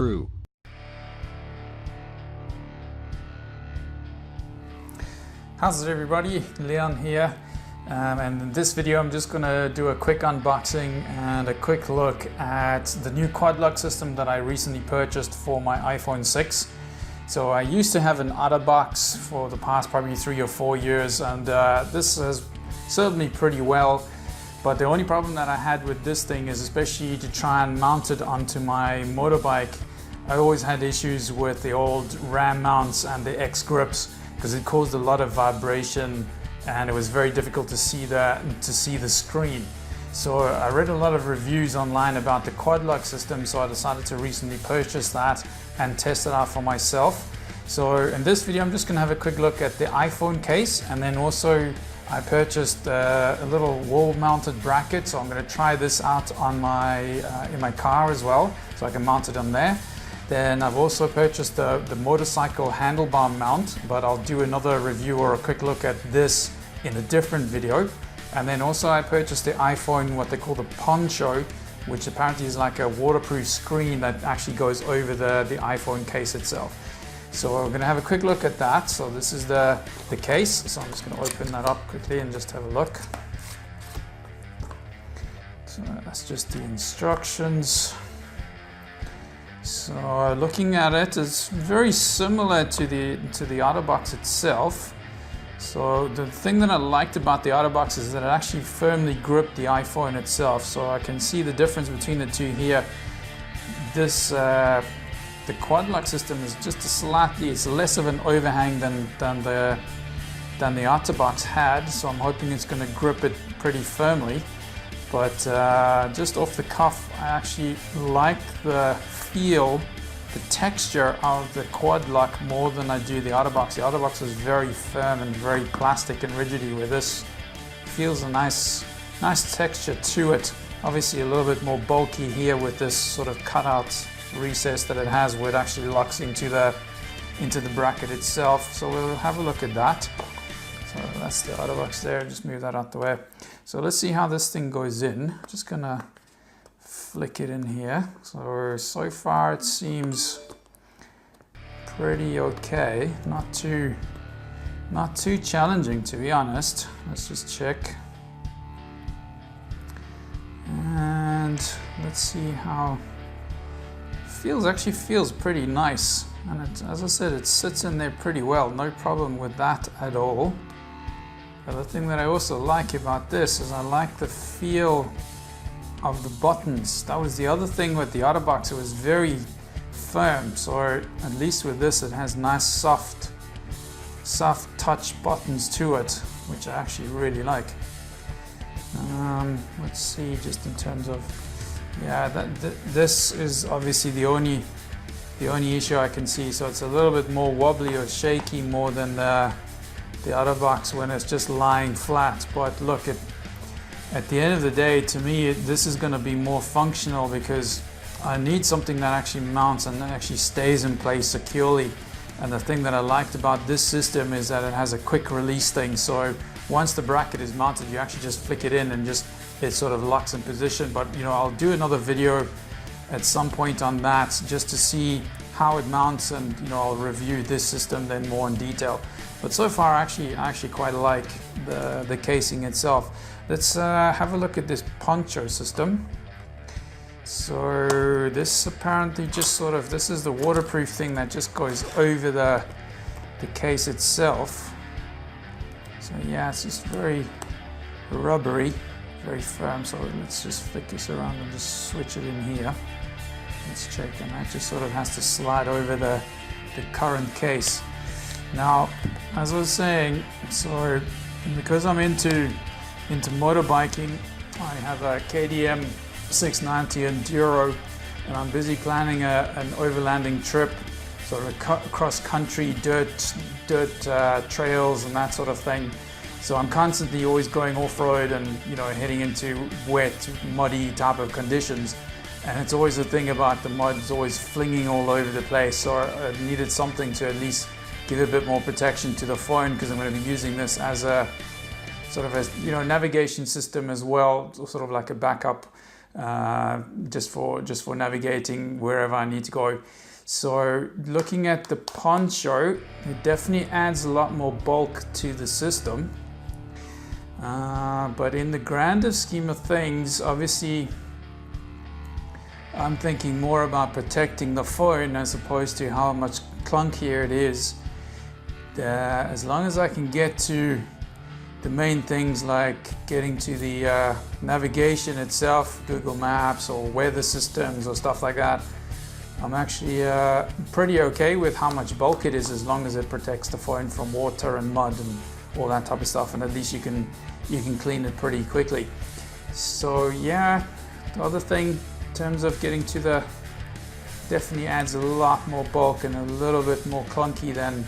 brew. How's it everybody? Leon here, and in this video I'm just going to do a quick unboxing and a quick look at the new Quadlock system that I recently purchased for my iPhone 6. So I used to have an OtterBox for the past probably 3 or 4 years, and this has served me pretty well. But the only problem that I had with this thing is, especially to try and mount it onto my motorbike, I always had issues with the old RAM mounts and the X grips, because it caused a lot of vibration and it was very difficult to see the screen. So I read a lot of reviews online about the Quadlock system, so I decided to recently purchase that and test it out for myself. So in this video I'm just going to have a quick look at the iPhone case, and then also I purchased a little wall mounted bracket, so I'm going to try this out on in my car as well, so I can mount it on there. Then I've also purchased the motorcycle handlebar mount, but I'll do another review or a quick look at this in a different video. And then also I purchased the iPhone, what they call the Poncho, which apparently is like a waterproof screen that actually goes over the iPhone case itself. So we're going to have a quick look at that. So this is the case, so I'm just going to open that up quickly and just have a look. So that's just the instructions. So looking at it, it's very similar to the OtterBox itself. So the thing that I liked about the OtterBox is that it actually firmly gripped the iPhone itself. So I can see the difference between the two here. This the Quadlock system is just it's less of an overhang than the OtterBox had. So I'm hoping it's going to grip it pretty firmly. But just off the cuff, I actually like the feel, the texture of the Quadlock more than I do the OtterBox. The OtterBox is very firm and very plastic and rigidy, where this feels a nice texture to it. Obviously a little bit more bulky here with this sort of cutout recess that it has, where it actually locks into the bracket itself. So we'll have a look at that. So that's the OtterBox there, just move that out the way. So let's see how this thing goes in. I'm just gonna flick it in here. So far it seems pretty okay. Not too challenging, to be honest. Let's just check. And let's see how it feels. Actually feels pretty nice. And as I said, it sits in there pretty well. No problem with that at all. The other thing that I also like about this is I like the feel of the buttons. That was the other thing with the OtterBox. It was very firm, so at least with this it has nice soft touch buttons to it, which I actually really like. Let's see, just in terms of, yeah, this is obviously the only issue I can see. So it's a little bit more wobbly or shaky more than the OtterBox when it's just lying flat. But look, at the end of the day, to me, this is going to be more functional, because I need something that actually mounts and actually stays in place securely. And the thing that I liked about this system is that it has a quick release thing. So once the bracket is mounted, you actually just flick it in and it sort of locks in position. But I'll do another video at some point on that, just to see how it mounts, and I'll review this system then more in detail. But so far I actually quite like the casing itself. Let's have a look at this Poncho system. So this apparently just this is the waterproof thing that just goes over the case itself. So yeah, it's just very rubbery, very firm. So let's just flick this around and just switch it in here. Let's check, and that just has to slide over the current case. Now, as I was saying, so because I'm into motorbiking, I have a KTM 690 Enduro, and I'm busy planning an overlanding trip, sort of cross-country dirt trails and that sort of thing. So I'm constantly always going off-road and heading into wet, muddy type of conditions. And it's always the thing about the mud, it's always flinging all over the place. So I needed something to at least give a bit more protection to the phone, because I'm going to be using this as a sort of a navigation system as well, sort of like a backup just for navigating wherever I need to go. So looking at the Poncho, it definitely adds a lot more bulk to the system. But in the grander scheme of things, obviously, I'm thinking more about protecting the phone as opposed to how much clunkier it is. As long as I can get to the main things like getting to the navigation itself, Google Maps or weather systems or stuff like that, I'm actually pretty okay with how much bulk it is, as long as it protects the phone from water and mud and all that type of stuff, and at least you can clean it pretty quickly. So yeah, the other thing in terms of getting to the, definitely adds a lot more bulk and a little bit more clunky than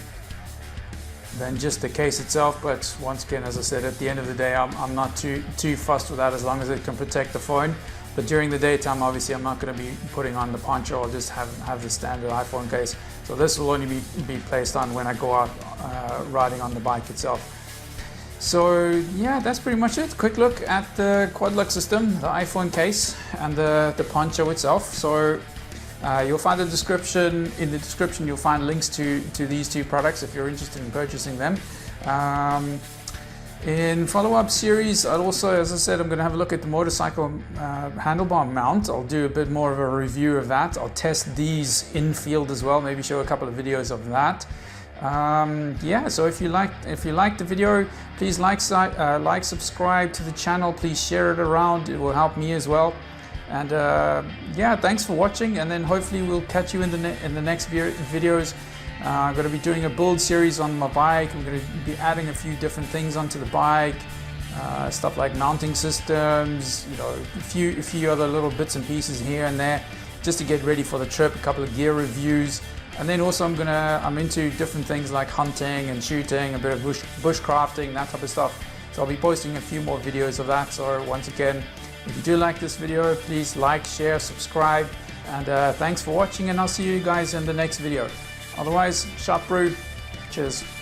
just the case itself. But once again, as I said, at the end of the day, I'm not too fussed with that, as long as it can protect the phone. But during the daytime, obviously, I'm not going to be putting on the Poncho. I'll just have the standard iPhone case. So this will only be placed on when I go out riding on the bike itself. So yeah, that's pretty much it. Quick look at the Quadlock system, the iPhone case, and the Poncho itself. So you'll find in the description you'll find links to these two products if you're interested in purchasing them. In follow-up series, I'll also, as I said, I'm going to have a look at the motorcycle handlebar mount. I'll do a bit more of a review of that. I'll test these in field as well, maybe show a couple of videos of that. Yeah, so if you liked the video, please like, subscribe to the channel, please share it around, it will help me as well. And yeah, thanks for watching, and then hopefully we'll catch you in the next videos. I'm going to be doing a build series on my bike. I'm going to be adding a few different things onto the bike, stuff like mounting systems, you know, a few other little bits and pieces here and there, just to get ready for the trip. A couple of gear reviews, and then also I'm into different things like hunting and shooting, a bit of bushcrafting, that type of stuff. So I'll be posting a few more videos of that. So once again, if you do like this video, please like, share, subscribe, and thanks for watching, and I'll see you guys in the next video. Otherwise, sharp brew. Cheers.